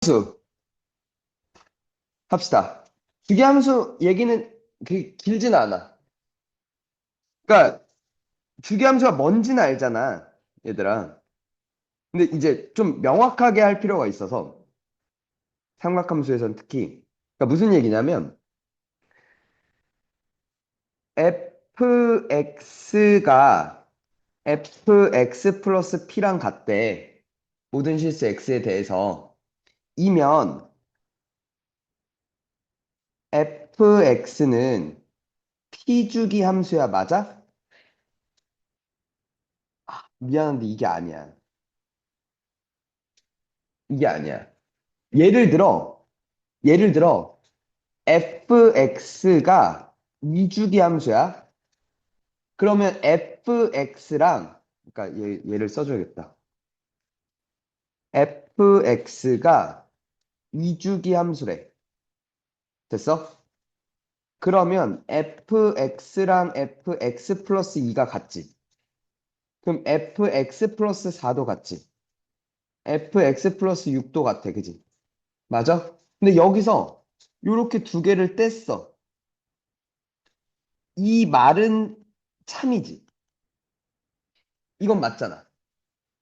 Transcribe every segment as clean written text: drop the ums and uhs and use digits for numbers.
주기함수 합시다. 주기함수 얘기는 길진 않아. 그러니까 주기함수가 뭔지는 알잖아, 얘들아. 근데 이제 좀 명확하게 할 필요가 있어서 삼각함수에서는 특히 그러니까 무슨 얘기냐면 fx가 fx 플러스 p랑 같대. 모든 실수 x에 대해서 이면 fx는 p주기 함수야, 맞아? 미안한데 이게 아니야. 이게 아니야. 예를 들어, 예를 들어, fx가 2주기 함수야. 그러면 fx랑, 그러니까 얘를 써줘야겠다. fx가 2주기 함수래. 됐어? 그러면 fx랑 fx 플러스 2가 같지. 그럼 fx 플러스 4도 같지. fx 플러스 6도 같아. 그지? 맞아? 근데 여기서 이렇게 두 개를 뗐어. 이 말은 참이지. 이건 맞잖아.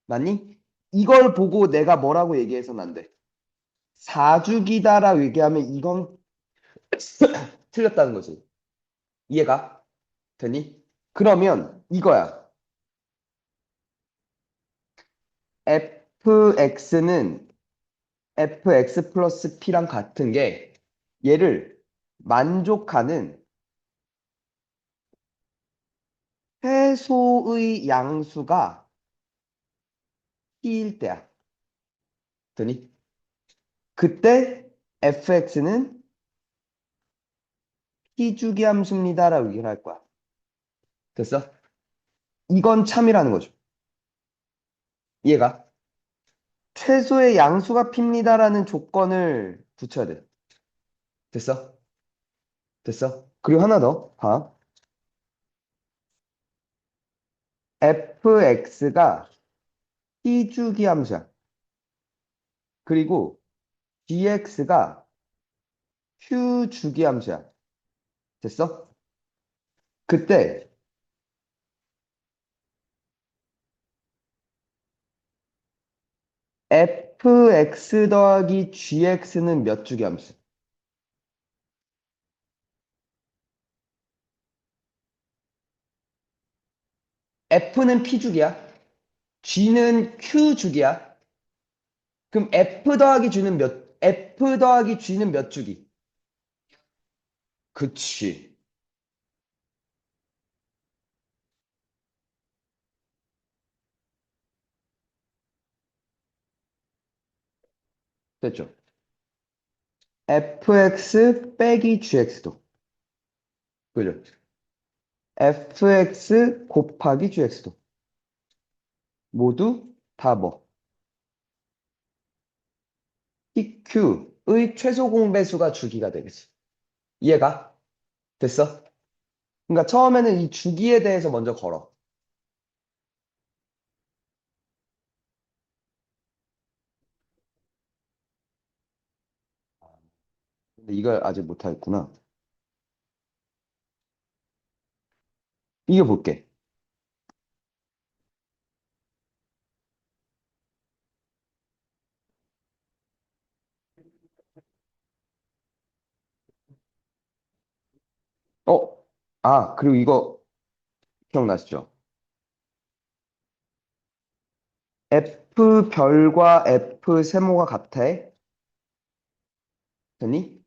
맞니? 이걸 보고 내가 뭐라고 얘기해서는 안 돼. 사주기다라 얘기하면 이건 틀렸다는 거지. 이해가 되니? 그러면 이거야. fx는 fx 플러스 p랑 같은 게 얘를 만족하는 최소의 양수가 p일 때야. 되니? 그때 fx는 p주기 함수입니다라고 얘기를 할 거야. 됐어? 이건 참이라는 거죠. 이해가? 최소의 양수가 p입니다라는 조건을 붙여야 돼. 됐어? 됐어? 그리고 하나 더 봐. fx가 p주기 함수야. 그리고 gx가 q주기 함수야. 됐어? 그때 fx 더하기 gx는 몇 주기 함수? f는 p주기야. g는 q주기야. 그럼 f 더하기 g는 몇 주기? 그치. 됐죠? fx 빼기 gx도. 그죠? fx 곱하기 gx도. 모두 다 뭐? pq의 최소 공배수가 주기가 되겠지. 이해가? 됐어? 그러니까 처음에는 이 주기에 대해서 먼저 걸어. 근데 이걸 아직 못하겠구나. 이게 볼게. 어? 그리고 이거 기억나시죠? F 별과 F 세모가 같아. 됐니?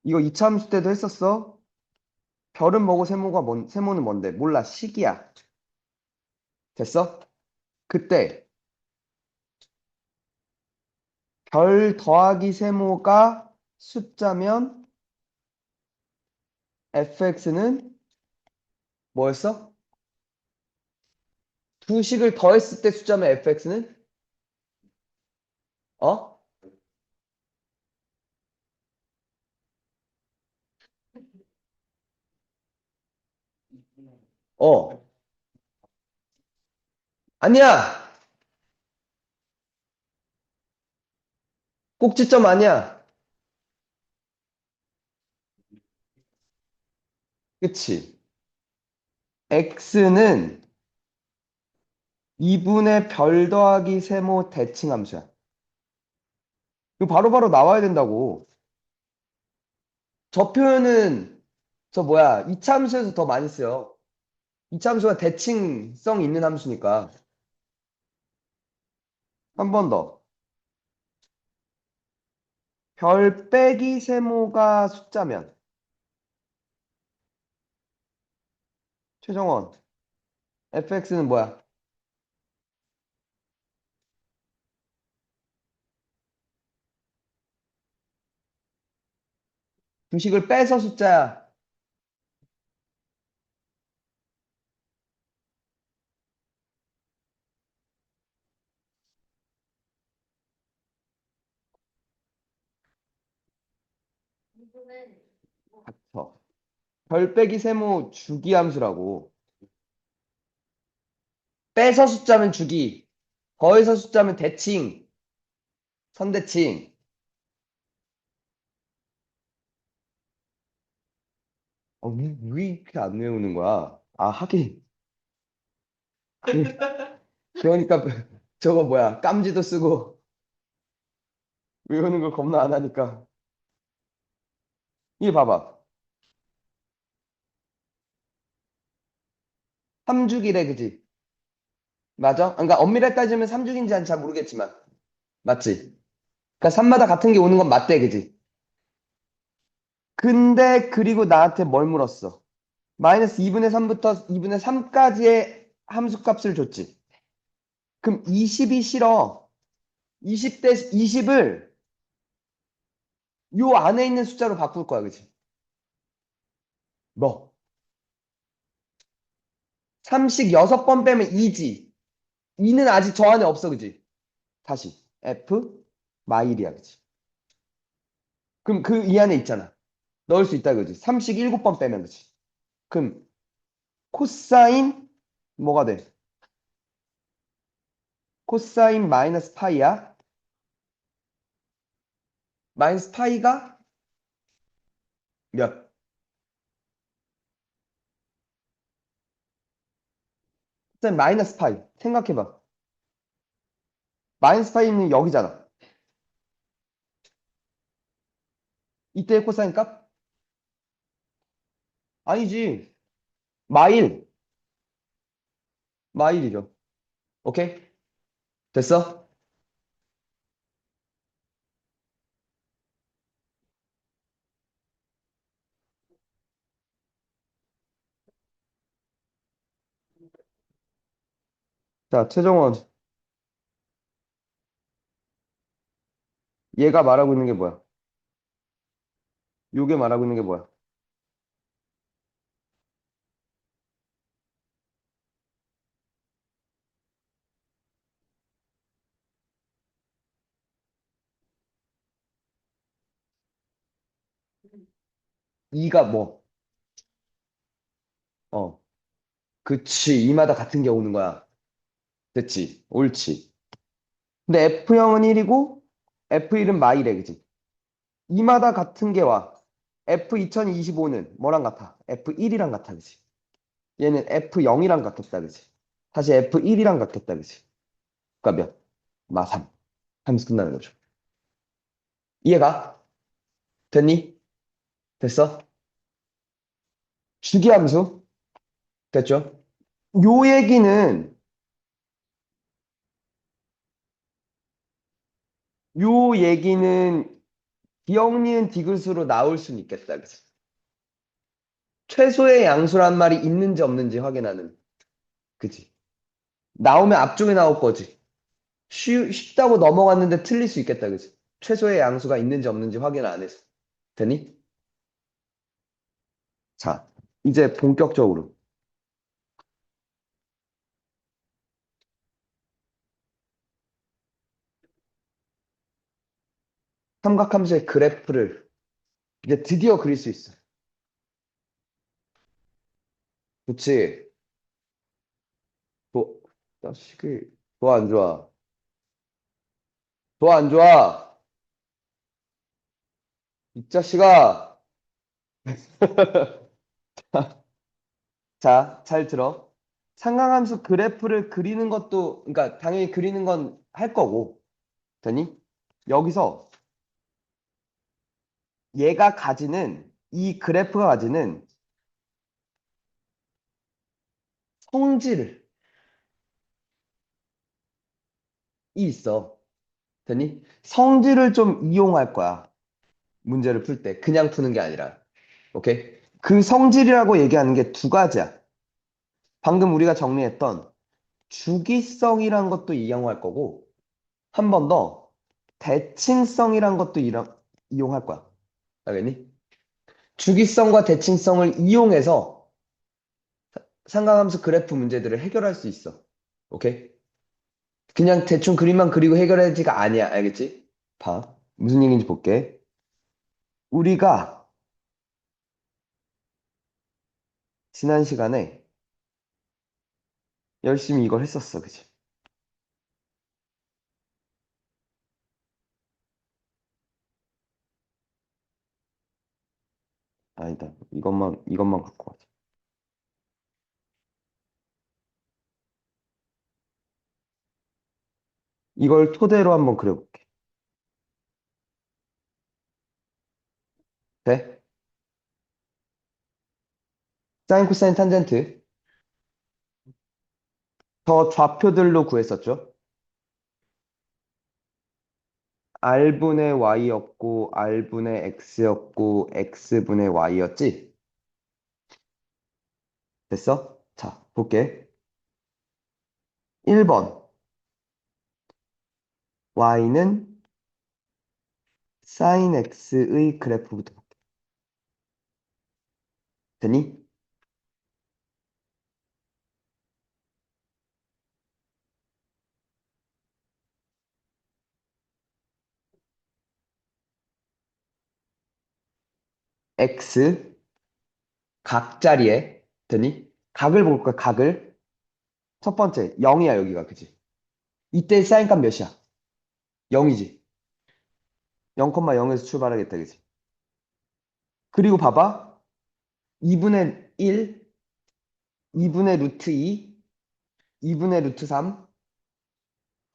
이거 이차 함수 때도 했었어. 별은 뭐고 세모는 뭔데? 몰라. 식이야. 됐어? 그때 별 더하기 세모가 숫자면 fx는 뭐였어? 두 식을 더했을 때 숫자면 fx는 어? 어. 아니야. 꼭지점 아니야. 그치? x는 2분의 별 더하기 세모 대칭 함수야. 이거 바로바로 나와야 된다고. 저 표현은 저 뭐야 이차 함수에서 더 많이 써요. 이차 함수가 대칭성 있는 함수니까. 한 번 더. 별 빼기 세모가 숫자면 최정원 fx는 뭐야? 주식을 빼서 숫자야. 닥쳐. 별 빼기 세모 주기 함수라고. 빼서 숫자면 주기, 더해서 숫자면 대칭, 선대칭. 왜 이렇게 안 외우는 거야? 아, 하긴. 그러니까 저거 뭐야? 깜지도 쓰고 외우는 걸 겁나 안 하니까. 이게 봐봐. 3주기래, 그지? 맞아? 그러니까 엄밀하게 따지면 3주기인지 잘 모르겠지만. 맞지? 그러니까 3마다 같은 게 오는 건 맞대, 그지? 근데 그리고 나한테 뭘 물었어? 마이너스 2분의 3부터 2분의 3까지의 함수값을 줬지. 그럼 20이 싫어. 20대 20을 요 안에 있는 숫자로 바꿀 거야, 그지? 뭐? 3씩 6번 빼면 2지. 2는 아직 저 안에 없어, 그지? 다시. F 마일이야, 그지? 그럼 그 이 안에 있잖아. 넣을 수 있다, 그지? 3씩 7번 빼면, 그지? 그럼 코사인 뭐가 돼? 코사인 마이너스 파이야? 마이너스 파이가 몇? 코사인 마이너스 파이. 생각해봐. 마이너스 파이는 여기잖아. 이때의 코사인 값? 아니지. 마일. 마일이죠. 오케이? 됐어? 자, 최종원. 얘가 말하고 있는 게 뭐야? 요게 말하고 있는 게 뭐야? 이가 뭐? 어. 그치. 이마다 같은 게 오는 거야. 됐지. 옳지. 근데 F형은 1이고 F1은 마이래, 그지? 이마다 같은 게 와. F2025는 뭐랑 같아? F1이랑 같아, 그지? 얘는 F0이랑 같겠다, 그지? 다시 F1이랑 같겠다, 그지? 그러니까 몇? 마3 하면서 끝나는 거죠. 이해가? 됐니? 됐어? 주기함수? 됐죠? 요 얘기는 요 얘기는 기억, 니은, 디귿으로 나올 수는 있겠다, 그지? 최소의 양수란 말이 있는지 없는지 확인하는. 그지? 나오면 앞쪽에 나올 거지. 쉽다고 넘어갔는데 틀릴 수 있겠다, 그지? 최소의 양수가 있는지 없는지 확인 안 해서. 되니? 자, 이제 본격적으로. 삼각함수의 그래프를 이제 드디어 그릴 수 있어. 그치? 도, 자식이, 좋아, 안 좋아? 좋아, 안 좋아? 이 자식아. 자, 잘 들어. 상강함수 그래프를 그리는 것도, 그러니까 당연히 그리는 건 할 거고, 되니? 여기서 얘가 가지는, 이 그래프가 가지는 성질이 있어. 되니? 성질을 좀 이용할 거야. 문제를 풀 때. 그냥 푸는 게 아니라. 오케이? 그 성질이라고 얘기하는 게 두 가지야. 방금 우리가 정리했던 주기성이란 것도 이용할 거고, 한 번 더 대칭성이란 것도 이용할 거야. 알겠니? 주기성과 대칭성을 이용해서 삼각함수 그래프 문제들을 해결할 수 있어. 오케이? 그냥 대충 그림만 그리고 해결해야지가 아니야. 알겠지? 봐. 무슨 얘기인지 볼게. 우리가 지난 시간에 열심히 이걸 했었어. 그치? 아니다. 이것만 갖고 가자. 이걸 토대로 한번 그려볼게. 돼? 사인, 코사인, 탄젠트. 저 좌표들로 구했었죠? R분의 Y였고, R분의 X였고, X분의 Y였지? 됐어? 자, 볼게. 1번. Y는 sin X의 그래프부터 볼게. 되니? X 각자리에 되니? 각을 볼까? 각을. 첫 번째, 0이야, 여기가. 그지? 이때 사인 값 몇이야? 0이지. 0,0에서 출발하겠다. 그지? 그리고 봐봐. 2분의 1, 2분의 루트 2, 2분의 루트 3.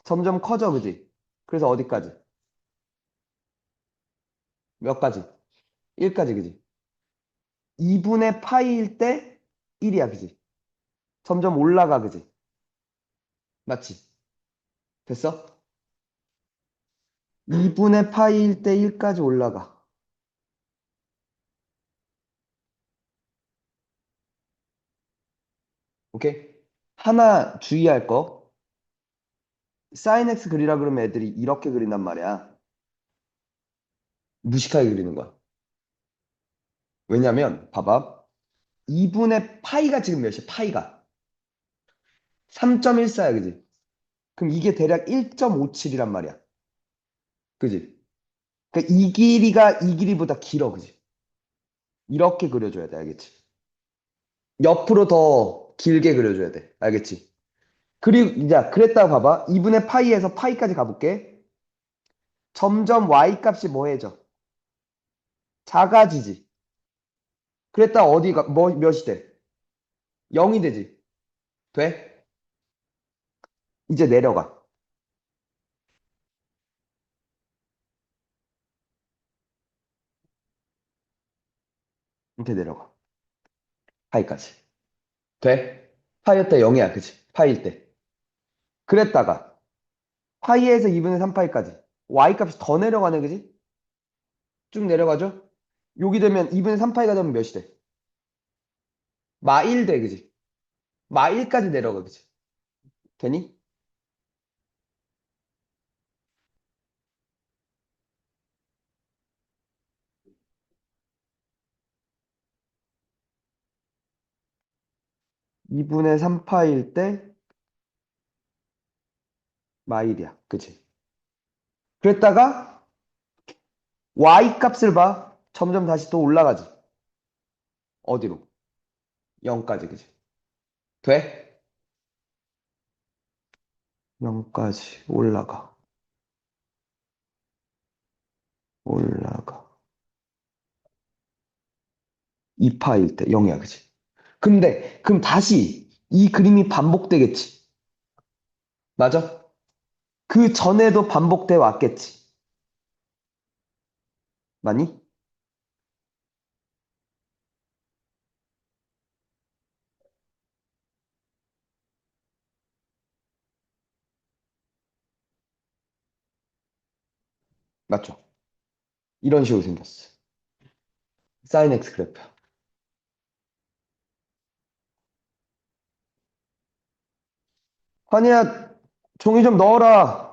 점점 커져. 그지? 그래서 어디까지? 몇 가지? 1까지. 그지? 2분의 파이일 때 1이야. 그지? 점점 올라가. 그지? 맞지? 됐어? 2분의 파이일 때 1까지 올라가. 오케이? 하나 주의할 거. 사인 X 그리라 그러면 애들이 이렇게 그린단 말이야. 무식하게 그리는 거야. 왜냐면, 봐봐. 2분의 파이가 지금 몇이야? 파이가. 3.14야, 그지? 그럼 이게 대략 1.57이란 말이야. 그지? 그러니까 이 길이가 이 길이보다 길어, 그지? 이렇게 그려줘야 돼, 알겠지? 옆으로 더 길게 그려줘야 돼, 알겠지? 그리고, 이제, 그랬다가 봐봐. 2분의 파이에서 파이까지 가볼게. 점점 y 값이 뭐해져? 작아지지. 그랬다 어디가 몇이 돼? 0이 되지. 돼? 이제 내려가. 이렇게 내려가. 파이까지. 돼? 파이일 때 0이야. 그치? 파이일 때. 그랬다가 파이에서 2분의 3파이까지. y 값이 더 내려가네. 그지? 쭉 내려가죠? 여기 되면 2분의 3파이가 되면 몇이 돼? 마1 돼. 그지? 마1까지 내려가. 그지? 되니? 2분의 3파일 때 마1이야. 그지? 그랬다가 y 값을 봐. 점점 다시 또 올라가지. 어디로? 0까지. 그지? 돼? 0까지 올라가. 올라가. 2파일 때 0이야, 그치? 근데, 그럼 다시 이 그림이 반복되겠지. 맞아? 그 전에도 반복돼 왔겠지. 맞니? 맞죠? 이런 식으로 생겼어. 사인 X 그래프. 환희야, 종이 좀 넣어라.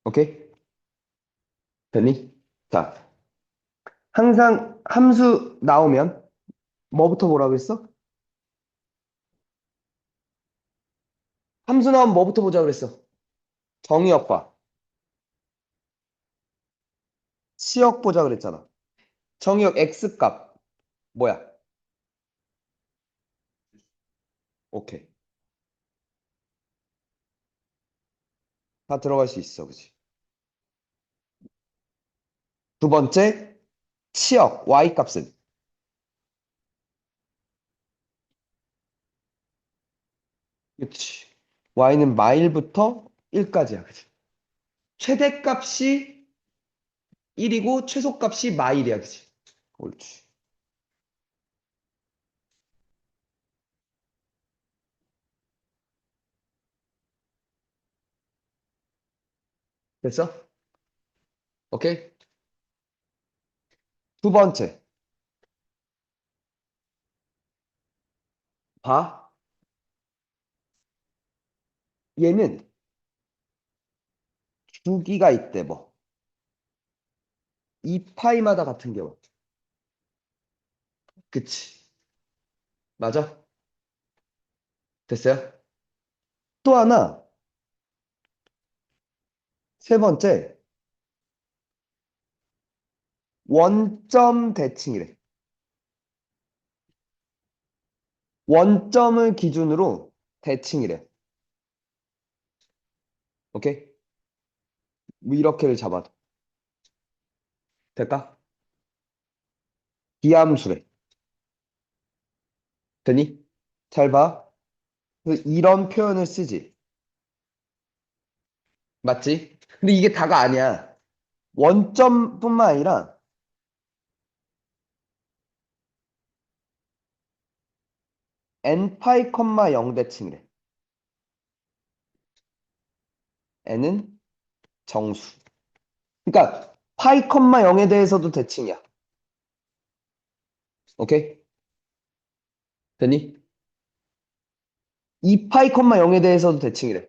오케이? 됐니? 자, 항상 함수 나오면 뭐부터 보라고 했어? 함수 나오면 뭐부터 보자 그랬어? 정의역과 치역 보자 그랬잖아. 정의역 X값 뭐야? 오케이. 다 들어갈 수 있어. 그치? 두 번째, 치역 Y값은 그치? Y는 마일부터 1까지야. 그치? 최대값이 1이고 최소값이 마일이야. 그치? 옳지. 됐어? 오케이? 두 번째, 봐. 얘는 주기가 있대, 뭐. 2파이마다 같은 경우. 그치? 맞아? 됐어요? 또 하나, 세 번째, 원점 대칭이래. 원점을 기준으로 대칭이래. 오케이? 뭐 이렇게를 잡아도. 될까? 기함수래. 되니? 잘 봐. 이런 표현을 쓰지. 맞지? 근데 이게 다가 아니야. 원점뿐만 아니라 n파이, 0 대칭이래. n은 정수. 그러니까 파이, 0에 대해서도 대칭이야. 오케이? 되니? 2파이, 0에 대해서도 대칭이래.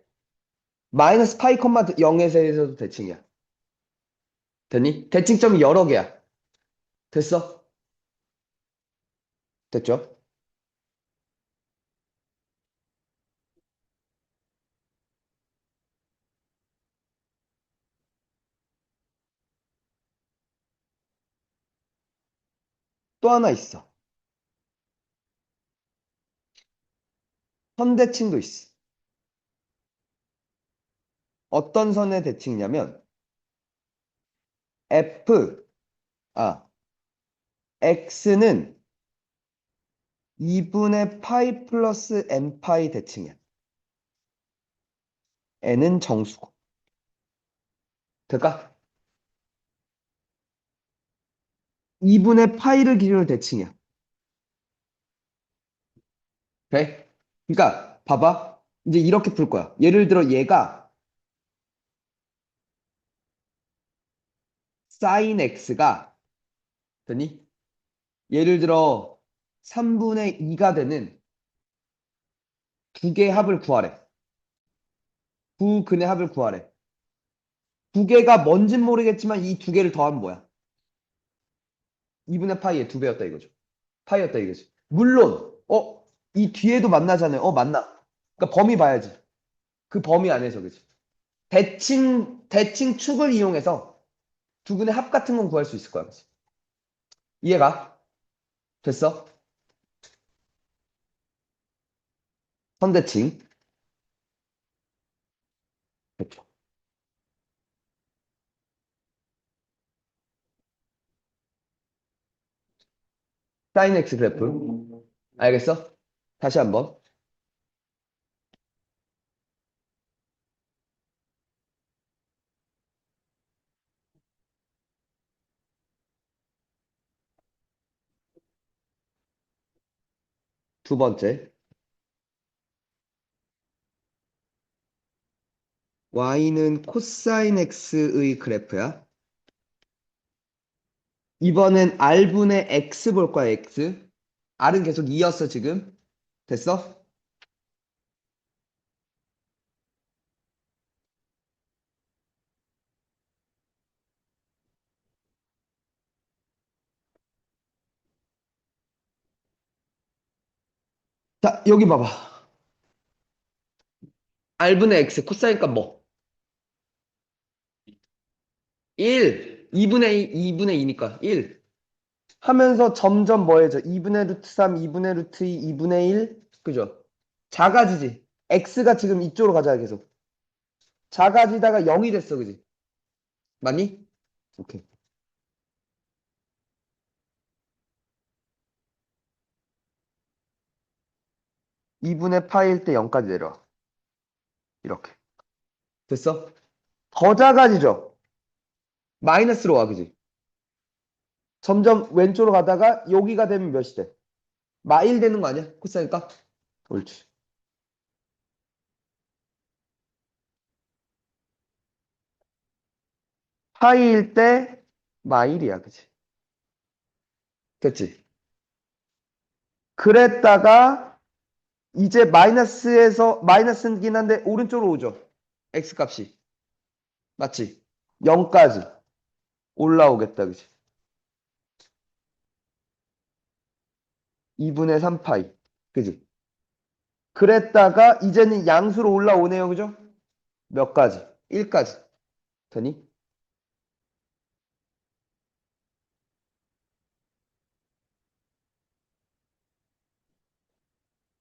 마이너스 파이, 0에 대해서도 대칭이야. 되니? 대칭점이 여러 개야. 됐어? 됐죠? 또 하나 있어. 선대칭도 있어. 어떤 선의 대칭이냐면 F, X는 2분의 파이 플러스 n파이 대칭이야. n은 정수고. 될까? 2분의 파이를 기준으로 대칭이야. 돼? 그러니까 봐봐. 이제 이렇게 풀 거야. 예를 들어 얘가 sin x가 되니? 예를 들어 3분의 2가 되는 두 개의 합을 구하래. 두 근의 합을 구하래. 두 개가 뭔진 모르겠지만 이 두 개를 더하면 뭐야? 2분의 파이의 2배였다 이거죠. 파이였다 이거지. 물론, 이 뒤에도 만나잖아요. 만나. 그러니까 범위 봐야지. 그 범위 안에서, 그지? 대칭 축을 이용해서 두 분의 합 같은 건 구할 수 있을 거야, 그지? 이해가? 됐어? 선대칭. 됐죠. 사인 X 그래프. 알겠어? 다시 한번. 두 번째. y는 코사인 x의 그래프야. 이번엔 r분의 x 볼 거야, x. r은 계속 2였어, 지금. 됐어? 자, 여기 봐봐. r분의 x, 코사인 값 뭐? 1. 2분의 2, 2분의 2니까 1. 하면서 점점 뭐해져? 2분의 루트 3, 2분의 루트 2, 2분의 1. 그죠? 작아지지. x가 지금 이쪽으로 가자, 계속. 작아지다가 0이 됐어, 그지? 맞니? 오케이. 2분의 파일 때 0까지 내려와. 이렇게. 됐어? 더 작아지죠? 마이너스로 와, 그지? 점점 왼쪽으로 가다가 여기가 되면 몇이 돼? 마일 되는 거 아니야? 코사인 값? 옳지. 파이일 때 마일이야, 그지? 됐지? 그랬다가 이제 마이너스에서 마이너스긴 한데 오른쪽으로 오죠. x 값이. 맞지? 0까지 올라오겠다, 그지? 2분의 3 파이. 그지? 그랬다가 이제는 양수로 올라오네요, 그죠? 몇 가지? 1까지. 되니?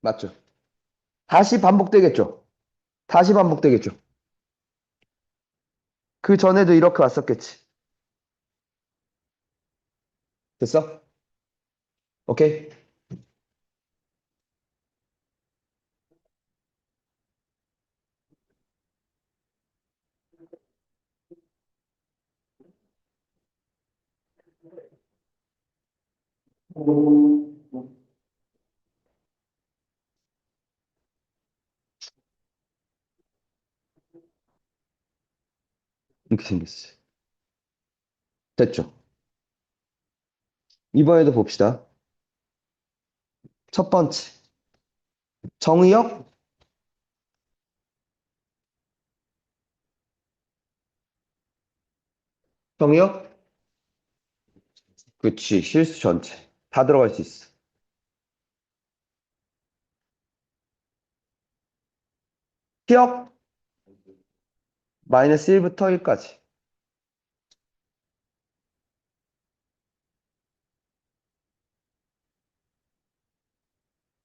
맞죠? 다시 반복되겠죠? 다시 반복되겠죠? 그 전에도 이렇게 왔었겠지. 됐어? 오케이? 이렇게 생겼어. 됐죠? 이번에도 봅시다. 첫 번째. 정의역? 정의역? 그치. 실수 전체. 다 들어갈 수 있어. 피역? 마이너스 1부터 1까지.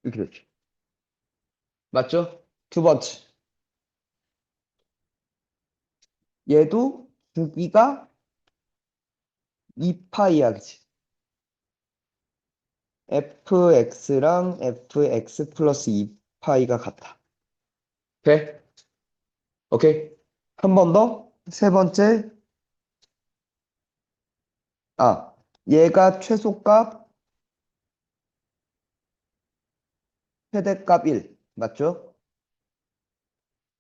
이렇게 됐죠. 맞죠? 두 번째. 얘도 주기가 2파이야, 그치? fx랑 fx 플러스 2파이가 같아. 오케이? 오케이? 한 번 더. 세 번째. 아, 얘가 최소값, 최대값 1. 맞죠?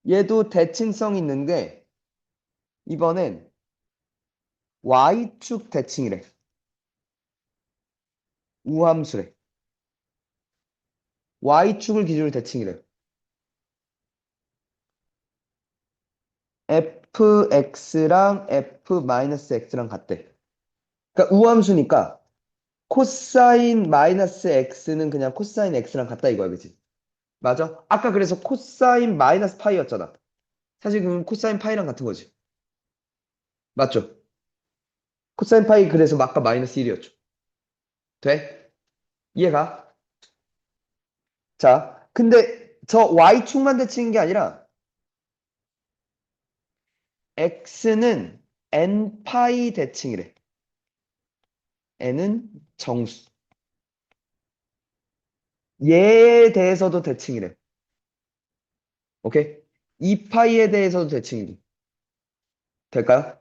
얘도 대칭성 있는 게 이번엔 y축 대칭이래. 우함수래. y축을 기준으로 대칭이래. fx랑 f-x랑 같대. 그러니까 우함수니까 코사인 마이너스 x는 그냥 코사인 x랑 같다 이거야, 그치? 맞아? 아까 그래서 코사인 마이너스 파이였잖아. 사실 그건 코사인 파이랑 같은 거지. 맞죠? 코사인 파이 그래서 아까 마이너스 1이었죠. 돼? 이해가? 자, 근데 저 y축만 대칭인 게 아니라 x는 n 파이 대칭이래. n은 정수. 얘에 대해서도 대칭이래. 오케이? 2파이에 대해서도 대칭이래. 될까요?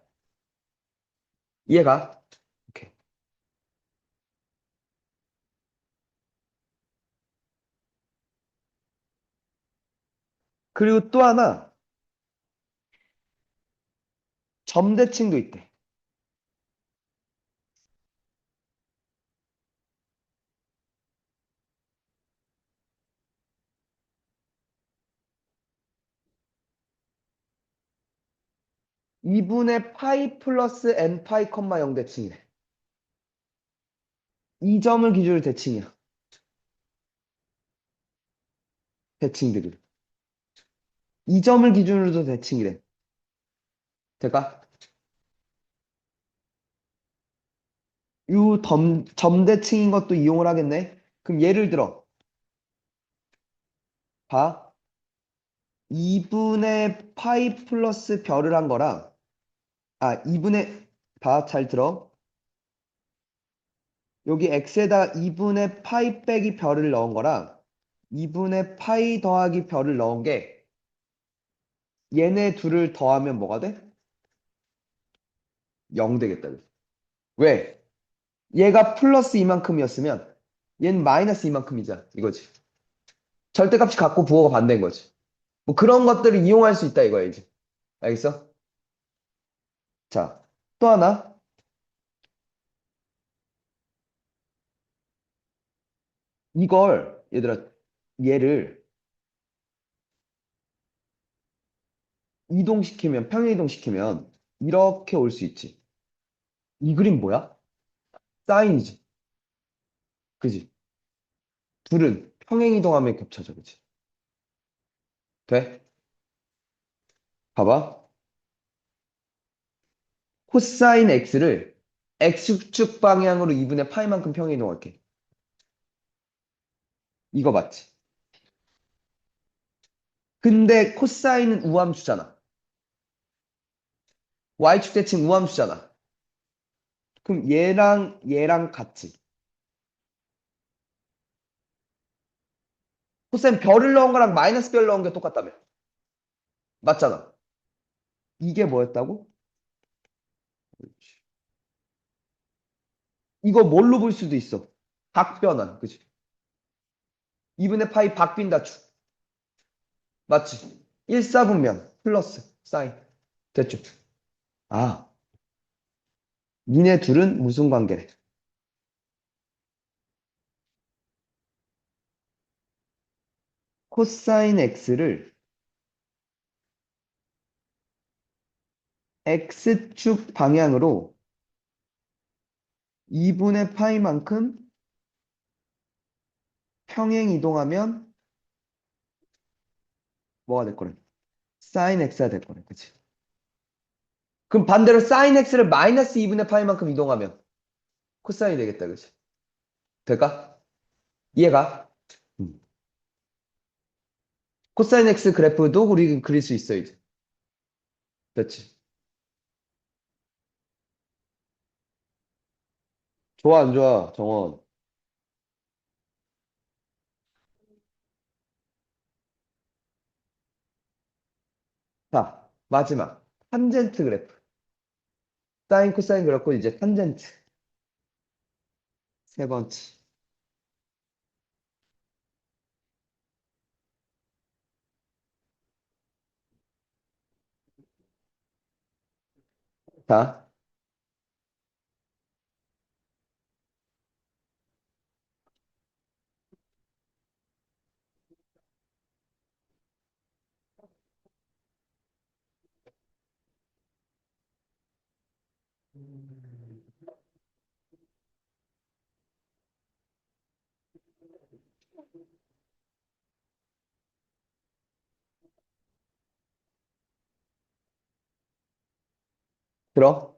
이해가? 오케이. 그리고 또 하나 점대칭도 있대. 2분의 파이 플러스 n 파이 컴마 0 대칭이래. 이 점을 기준으로 대칭이야. 대칭들이. 이 점을 기준으로도 대칭이래. 될까? 점대칭인 것도 이용을 하겠네. 그럼 예를 들어 봐. 2분의 파이 플러스 별을 한 거랑 2분의 봐, 잘 들어. 여기 x에다 2분의 파이 빼기 별을 넣은 거랑 2분의 파이 더하기 별을 넣은 게 얘네 둘을 더하면 뭐가 돼? 0 되겠다. 왜? 얘가 플러스 이만큼이었으면 얘는 마이너스 이만큼이잖아. 이거지. 절대값이 같고 부호가 반대인 거지. 뭐 그런 것들을 이용할 수 있다 이거야, 이제. 알겠어? 자, 또 하나. 이걸, 얘들아, 얘를 이동시키면, 평행이동시키면 이렇게 올 수 있지. 이 그림 뭐야? 사인이지. 그지? 둘은 평행이동하면 겹쳐져, 그지? 돼? 봐봐. 코사인 x를 x축 방향으로 2분의 파이만큼 평행이동할게. 이거 맞지? 근데 코사인은 우함수잖아. y축 대칭 우함수잖아. 그럼 얘랑 같이. 코사인 별을 넣은 거랑 마이너스 별 넣은 게 똑같다며. 맞잖아. 이게 뭐였다고? 이거 뭘로 볼 수도 있어. 박변환. 그치? 2분의 파이 박빈다축. 맞지? 1사분면 플러스 사인. 됐죠? 아, 니네 둘은 무슨 관계래? 코사인 x를 x축 방향으로 2분의 파이만큼 평행 이동하면 뭐가 될 거래? 사인 x가 될 거래. 그치? 그럼 반대로 사인 x를 마이너스 2분의 파이만큼 이동하면 코사인이 되겠다. 그치? 될까? 이해가? 음. 코사인 x 그래프도 우리 그릴 수 있어, 이제. 그렇지. 좋아, 안 좋아, 정원? 자, 마지막. 탄젠트 그래프. 사인, 코사인 그래프 이제 탄젠트. 세 번째. 자, 들어.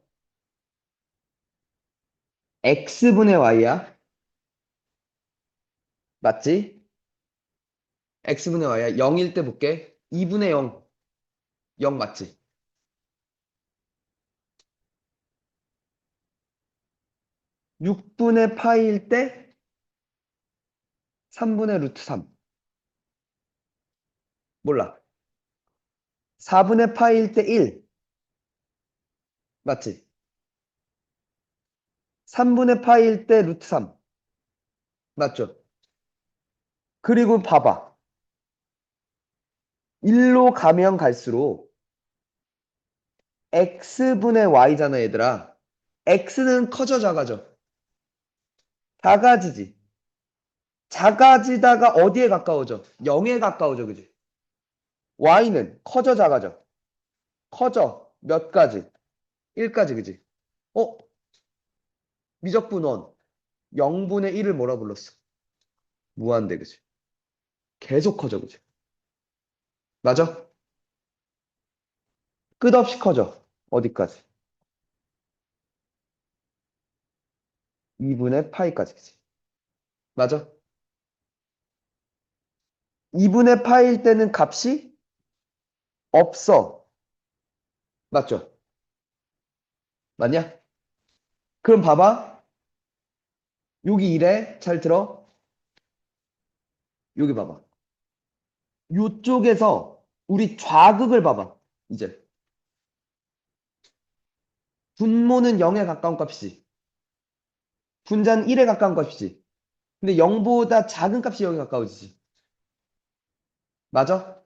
x분의 y야. 맞지? x분의 y야. 0일 때 볼게. 2분의 0. 0 맞지? 6분의 파일 때 3분의 루트 3. 몰라. 4분의 파일 때 1. 맞지? 3분의 파일 때 루트 3. 맞죠? 그리고 봐봐. 1로 가면 갈수록 x분의 y잖아, 얘들아. x는 커져, 작아져? 작아지지. 작아지다가 어디에 가까워져? 0에 가까워져, 그지? y는 커져, 작아져? 커져. 몇 가지? 1까지, 그지? 어? 미적분원. 0분의 1을 뭐라 불렀어? 무한대, 그지? 계속 커져, 그지? 맞아? 끝없이 커져. 어디까지? 2분의 파이까지, 그지? 맞아? 2분의 파일 때는 값이 없어. 맞죠? 맞냐? 그럼 봐봐. 여기 이래. 잘 들어. 여기 봐봐. 요쪽에서 우리 좌극을 봐봐. 이제. 분모는 0에 가까운 값이지. 분자는 1에 가까운 값이지. 근데 0보다 작은 값이 0에 가까워지지. 맞아?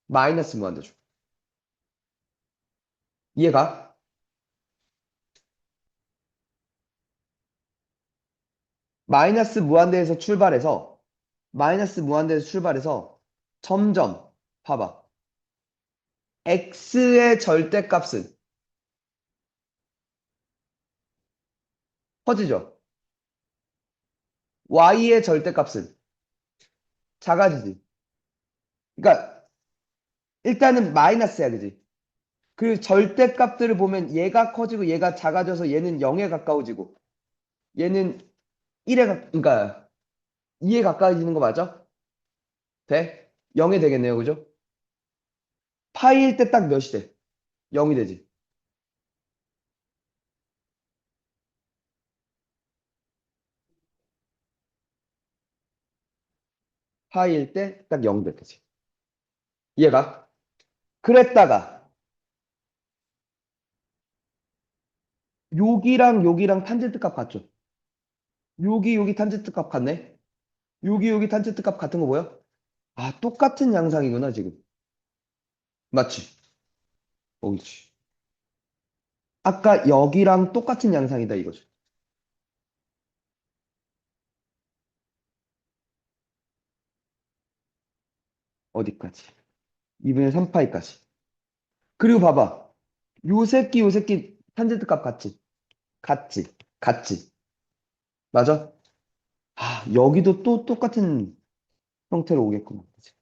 마이너스 무한대죠. 이해가? 마이너스 무한대에서 출발해서 마이너스 무한대에서 출발해서 점점 봐봐. x의 절대값은 커지죠. y의 절대값은 작아지지. 그러니까 일단은 마이너스야, 그지? 그 절대값들을 보면 얘가 커지고 얘가 작아져서 얘는 0에 가까워지고 얘는 1에 그러니까 2에 가까워지는 거 맞아? 돼? 0이 되겠네요, 그죠? 파이일 때 딱 몇이 돼? 0이 되지. 파이일 때 딱 0 되지. 이해가? 그랬다가 여기랑 탄젠트 값 같죠? 여기 탄젠트 값 같네? 여기 탄젠트 값 같은 거 뭐야? 아, 똑같은 양상이구나, 지금. 맞지? 옳지. 아까 여기랑 똑같은 양상이다, 이거죠. 어디까지? 2분의 3파이까지. 그리고 봐봐. 요 새끼 탄젠트 값 같지? 같지? 맞아? 아, 여기도 또 똑같은 형태로 오겠구나. 그치?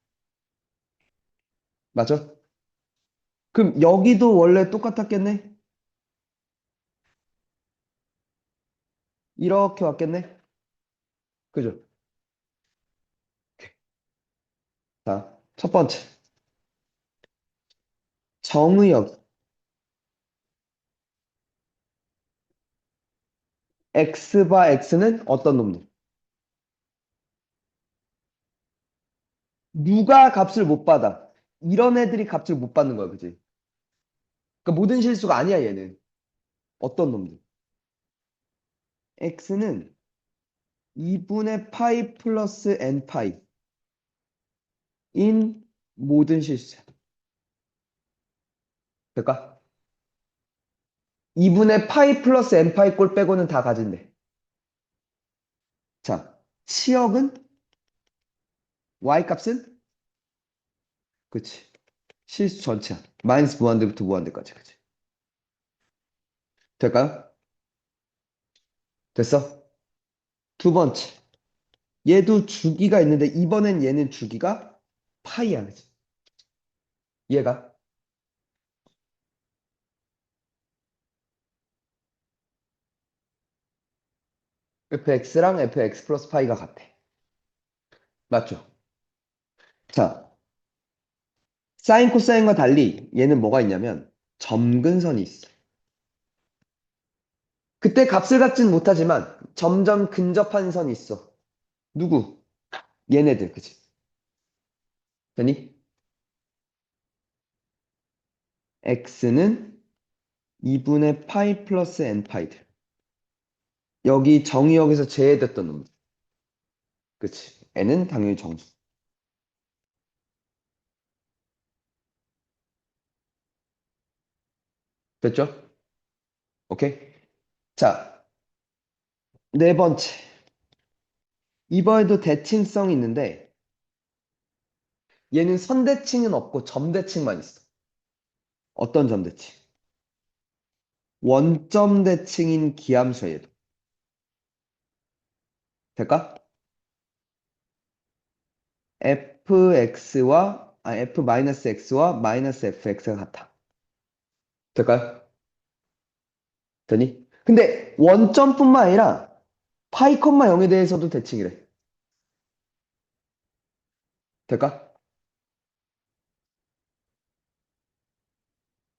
맞아? 그럼 여기도 원래 똑같았겠네? 이렇게 왔겠네? 그죠? 자, 첫 번째. 정의역. X바 X는 어떤 놈들? 누가 값을 못 받아? 이런 애들이 값을 못 받는 거야, 그지? 그러니까 모든 실수가 아니야, 얘는. 어떤 놈들? X는 2분의 파이 플러스 n 파이 인 모든 실수야. 될까? 2분의 파이 플러스 n 파이 꼴 빼고는 다 가진대. 자, 치역은 y 값은 그치. 실수 전체야. 마이너스 무한대부터 무한대까지. 그치. 될까요? 됐어? 두 번째. 얘도 주기가 있는데 이번엔 얘는 주기가 파이야, 그치? 얘가 fx랑 fx 플러스 파이가 같아. 맞죠? 자, 사인 코사인과 달리 얘는 뭐가 있냐면 점근선이 있어. 그때 값을 갖진 못하지만 점점 근접한 선이 있어. 누구? 얘네들, 그치? 되니? x는 2분의 파이 플러스 n 파이들. 여기 정의역에서 제외됐던 놈. 그치? n은 당연히 정수. 됐죠? 오케이? 자, 네 번째. 이번에도 대칭성이 있는데 얘는 선대칭은 없고 점대칭만 있어. 어떤 점대칭? 원점 대칭인 기함수야 얘도. 될까? f-x와 마이너스 fx가 같아. 될까요? 되니? 근데 원점뿐만 아니라 파이 콤마 0에 대해서도 대칭이래. 될까?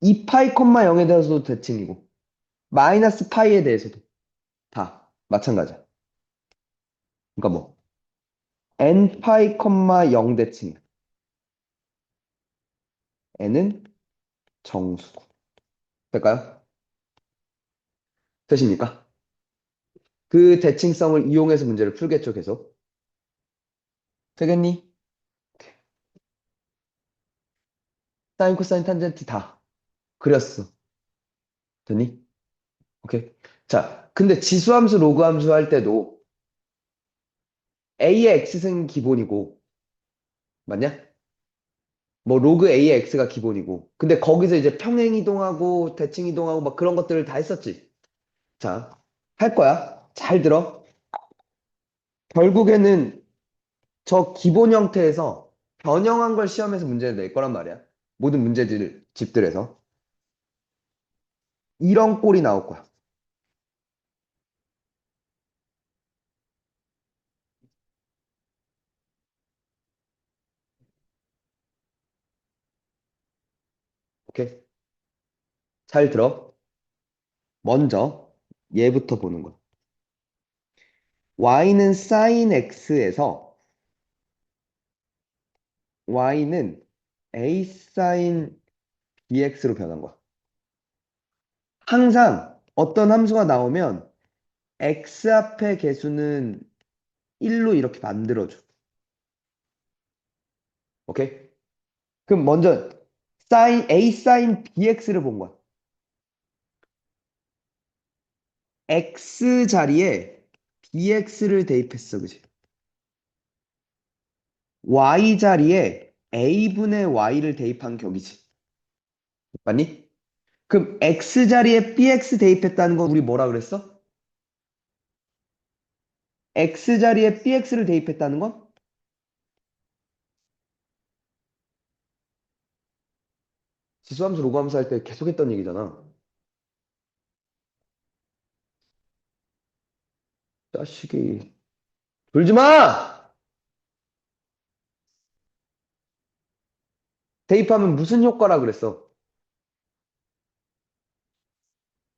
이 파이 콤마 0에 대해서도 대칭이고 마이너스 파이에 대해서도 다 마찬가지야. 그러니까 뭐 n 파이 콤마 0 대칭이야. n은 정수고. 될까요? 되십니까? 그 대칭성을 이용해서 문제를 풀겠죠, 계속. 되겠니? 사인, 코사인, 탄젠트 다 그렸어. 되니? 오케이. 자, 근데 지수함수, 로그함수 할 때도 A의 X승 기본이고, 맞냐? 뭐, 로그 A의 X가 기본이고. 근데 거기서 이제 평행 이동하고, 대칭 이동하고, 막 그런 것들을 다 했었지. 자, 할 거야. 잘 들어. 결국에는 저 기본 형태에서 변형한 걸 시험에서 문제를 낼 거란 말이야. 모든 문제들, 집들에서. 이런 꼴이 나올 거야. 오케이? 잘 들어. 먼저 얘부터 보는 거야. y는 sin x에서 y는 a sin bx로 변한 거야. 항상 어떤 함수가 나오면 x 앞의 개수는 1로 이렇게 만들어줘. 오케이? 그럼 먼저 a sin bx를 본 거야. x 자리에 bx를 대입했어, 그지? y 자리에 a분의 y를 대입한 격이지. 맞니? 그럼 x 자리에 bx 대입했다는 건 우리 뭐라 그랬어? x 자리에 bx를 대입했다는 건 지수함수, 로그함수 할 때 계속 했던 얘기잖아. 자식이. 졸지 마! 대입하면 무슨 효과라 그랬어?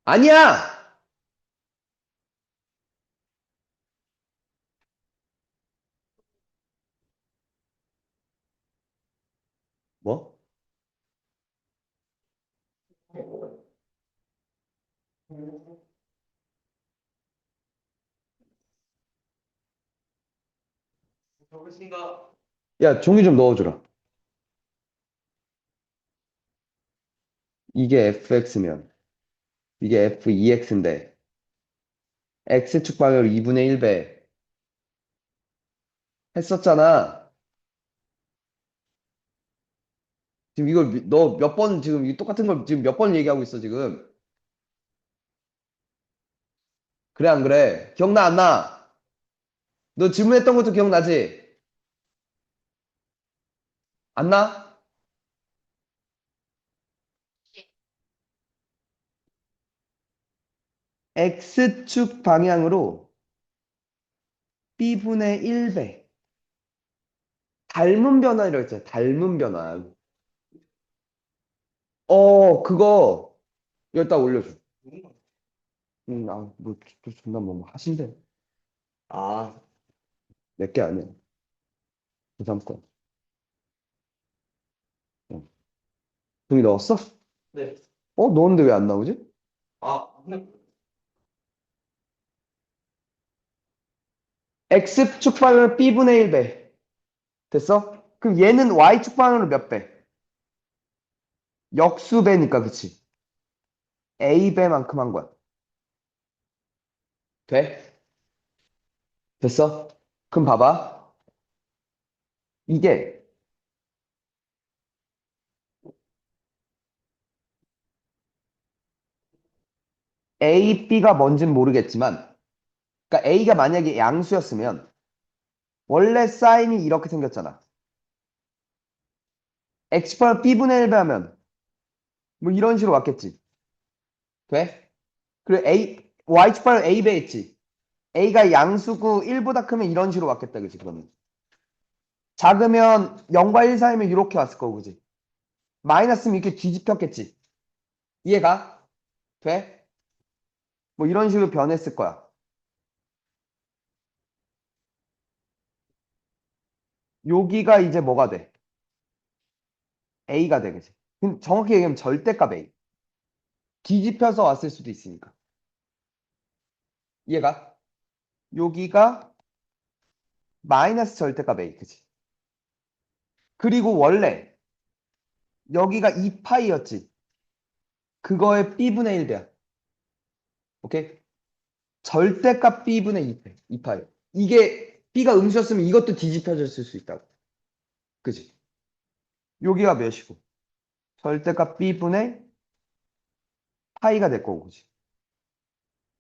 아니야! 뭐? 야, 종이 좀 넣어주라. 이게 fx면, 이게 f2x인데, x축 방향으로 2분의 1배 했었잖아. 지금 이걸 너 몇 번 지금 이 똑같은 걸 지금 몇 번 얘기하고 있어, 지금. 그래, 안 그래? 기억나, 안 나? 너 질문했던 것도 기억나지? 안 나? X축 방향으로 B분의 1배. 닮은 변화라고 했잖아. 닮은 변화. 그거 여기다 올려줘. 뭐, 또 존나 뭐 하신대. 아, 몇 개 아니야. 고3 거. 응. 동이 넣었어? 네. 넣었는데 왜 안 나오지? 아, X축 방향으로 B분의 1배. 됐어? 그럼 얘는 Y축 방향으로 몇 배? 역수배니까, 그치? A배만큼 한 거야. 돼? 됐어? 그럼 봐봐. 이게 A, B가 뭔진 모르겠지만, 그러니까 A가 만약에 양수였으면, 원래 사인이 이렇게 생겼잖아. X축 B분의 1배 하면, 뭐 이런 식으로 왔겠지. 돼? 그리고 Y축 A배 했지. A가 양수고 1보다 크면 이런 식으로 왔겠다, 그치, 그러면. 작으면 0과 1 사이면 이렇게 왔을 거고, 그치? 마이너스면 이렇게 뒤집혔겠지. 이해가? 돼? 뭐 이런 식으로 변했을 거야. 여기가 이제 뭐가 돼? A가 돼, 그치? 근데 정확히 얘기하면 절대값 A. 뒤집혀서 왔을 수도 있으니까. 이해가? 여기가 마이너스 절대값 A, 그치? 그리고 원래 여기가 2파이였지. 그거의 B분의 1배야. 오케이? 절대값 B분의 2파이. 2파이. 이게 B가 음수였으면 이것도 뒤집혀졌을 수 있다고. 그치? 여기가 몇이고? 절대값 B분의 파이가 될 거고, 그치?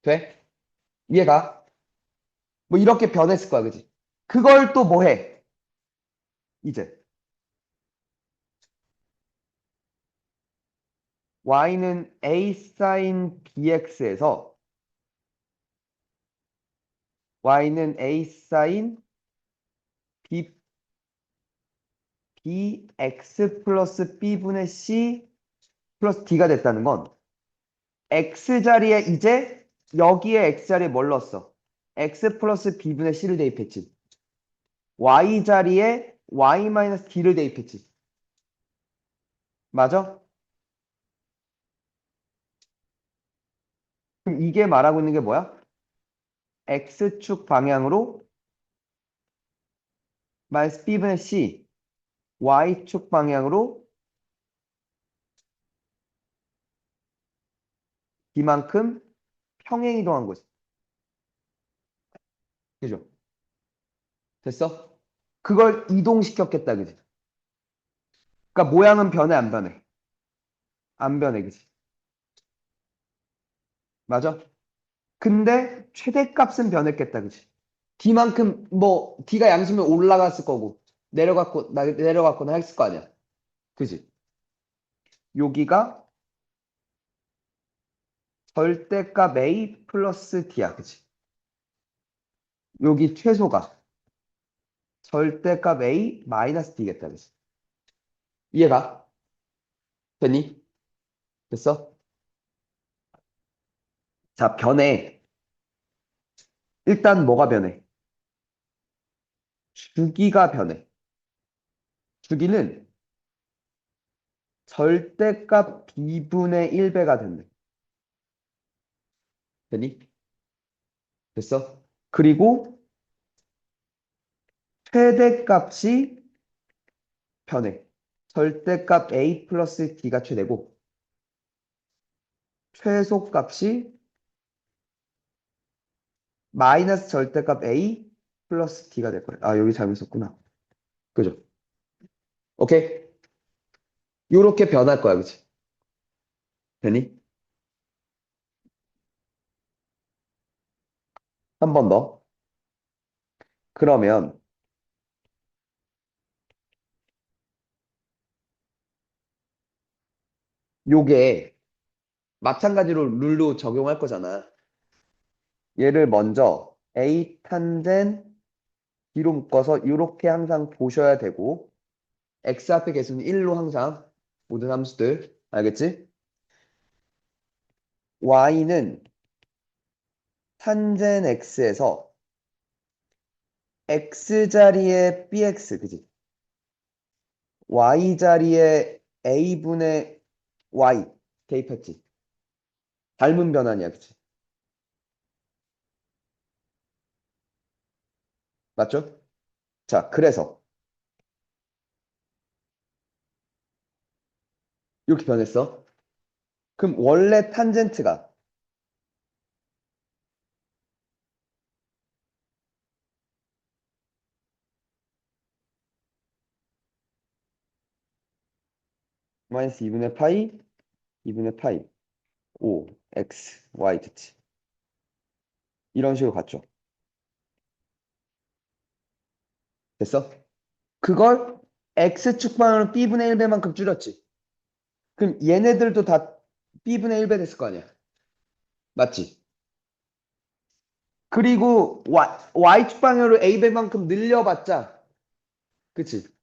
돼? 이해가? 뭐 이렇게 변했을 거야, 그치? 그걸 또 뭐 해? 이제 y는 a sin bx에서 y는 a sin b, bx 플러스 b분의 c 플러스 d가 됐다는 건 x 자리에 이제 여기에 x 자리에 뭘 넣었어? x 플러스 b분의 c를 대입했지. y 자리에 y 마이너스 d를 대입했지. 맞아? 그럼 이게 말하고 있는 게 뭐야? x축 방향으로 마이너스 b분의 c, y축 방향으로 이만큼 평행 이동한 거지. 그죠? 됐어? 그걸 이동시켰겠다, 그지? 그러니까 모양은 변해, 안 변해? 안 변해, 그지? 맞아? 근데 최대값은 변했겠다, 그지? D만큼, 뭐, D가 양수면 올라갔을 거고, 내려갔거나 했을 거 아니야. 그지? 여기가 절대값 A 플러스 D야, 그지? 여기 최소가 절대값 A 마이너스 D겠다, 그지? 이해가? 됐니? 됐어? 자, 변해. 일단 뭐가 변해? 주기가 변해. 주기는 절대값 B분의 1배가 된대. 되니? 됐어? 그리고 최대값이 변해. 절대값 A 플러스 D가 최대고, 최소값이 마이너스 절대값 A 플러스 D가 될 거야. 아, 여기 잘못 썼구나. 그죠? 오케이? 요렇게 변할 거야, 그치? 되니? 한 번 더. 그러면 요게 마찬가지로 룰로 적용할 거잖아. 얘를 먼저 A 탄젠 B로 묶어서 이렇게 항상 보셔야 되고 x 앞에 계수는 1로 항상 모든 함수들 알겠지? y는 탄젠 x에서 x 자리에 bx 그지? y 자리에 a분의 y 대입했지. 닮은 변환이야 그치? 맞죠? 자 그래서 이렇게 변했어. 그럼 원래 탄젠트가 마이너스 2분의 파이 2분의 파이 5 x y 됐지. 이런 식으로 갔죠. 됐어? 그걸 x축 방향으로 b분의 1배만큼 줄였지. 그럼 얘네들도 다 b분의 1배 됐을 거 아니야. 맞지? 그리고 y축 방향으로 a배만큼 늘려봤자 그치?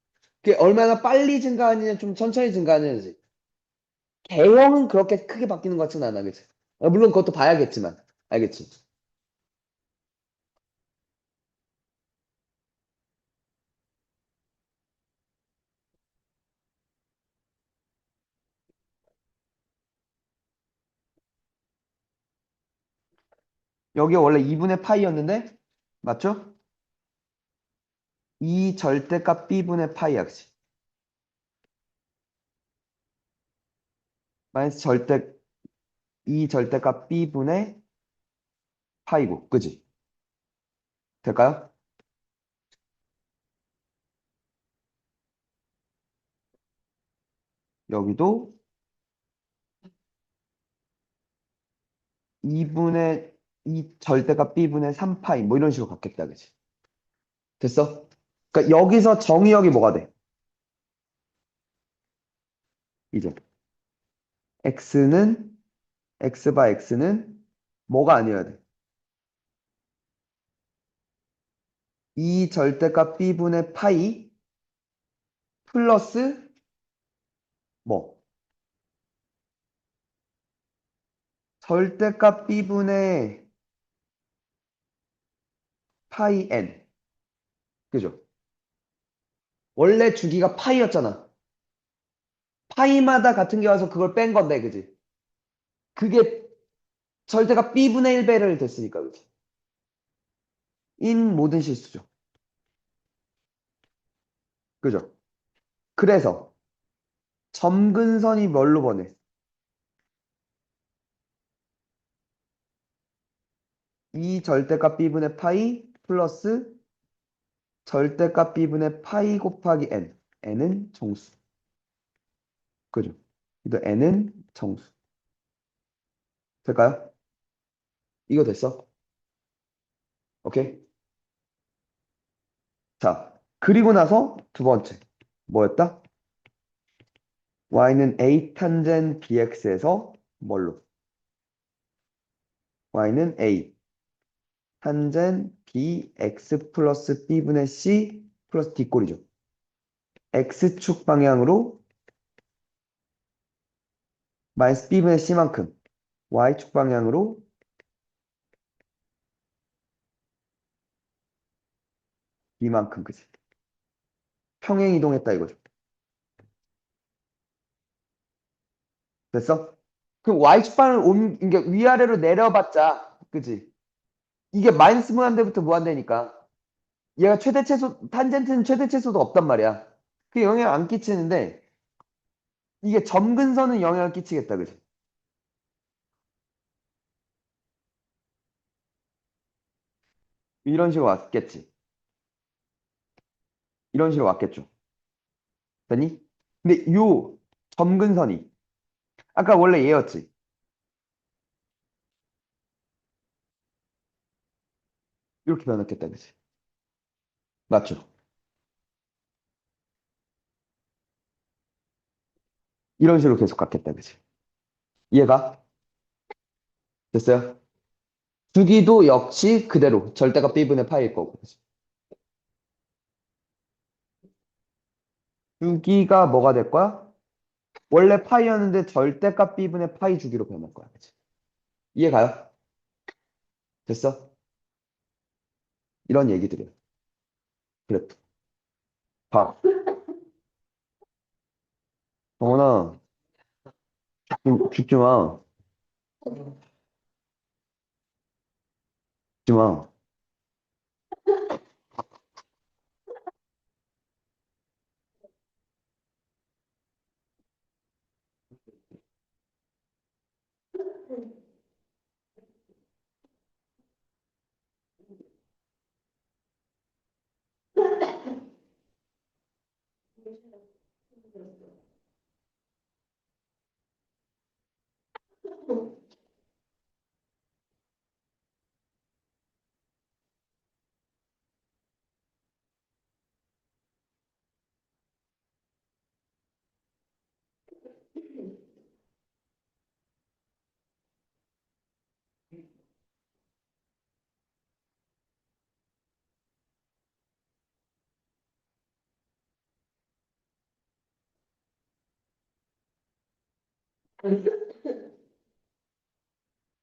그게 얼마나 빨리 증가하느냐 좀 천천히 증가하느냐지. 개형은 그렇게 크게 바뀌는 것 같지는 않아. 그치? 물론 그것도 봐야겠지만 알겠지? 여기 원래 2분의 파이였는데 맞죠? 이 절대값 b분의 파이야. 그치? 마이너스 이 절대값 b분의 파이고 그지? 될까요? 여기도 2분의 이 절대값 b분의 3파이 뭐 이런 식으로 갖겠다 그치? 됐어? 그러니까 여기서 정의역이 뭐가 돼? 이제 x는 x는 뭐가 아니어야 돼? 이 절대값 b분의 파이 플러스 뭐 절대값 b분의 파이 n 그죠? 원래 주기가 파이였잖아. 파이마다 같은 게 와서 그걸 뺀 건데 그지? 그게 절대값 b분의 1배를 됐으니까 그지? 인 모든 실수죠. 그죠? 그래서 점근선이 뭘로 보내? 이 절대값 b분의 파이 플러스 절대값 b분의 파이 곱하기 n. n은 정수. 그죠? 또 n은 정수. 될까요? 이거 됐어? 오케이? 자, 그리고 나서 두 번째. 뭐였다? y는 a 탄젠 bx에서 뭘로? y는 a 탄젠 bx 플러스 b분의 c 플러스 뒷골이죠. x축 방향으로 마이너스 b분의 c만큼 y축 방향으로 b만큼 그지? 평행 이동했다 이거죠. 됐어? 그럼 y축 방향을 그러니까 위아래로 내려봤자 그지? 이게 마이너스 무한대부터 무한대니까 얘가 최대 최소 탄젠트는 최대 최소도 없단 말이야. 그 영향 안 끼치는데 이게 점근선은 영향을 끼치겠다 그지? 이런 식으로 왔겠지. 이런 식으로 왔겠죠. 됐니? 근데 요 점근선이 아까 원래 얘였지. 이렇게 변했겠다 그지? 맞죠? 이런 식으로 계속 갔겠다, 그치? 이해가? 됐어요? 주기도 역시 그대로 절대값 B분의 파일 거고. 그치? 주기가 뭐가 될 거야? 원래 파이였는데 절대값 B분의 파이 주기로 변할 거야. 그치? 이해가요? 됐어? 이런 얘기들이야. 그래프. 봐. 정원아, 죽지 마. 죽지 마.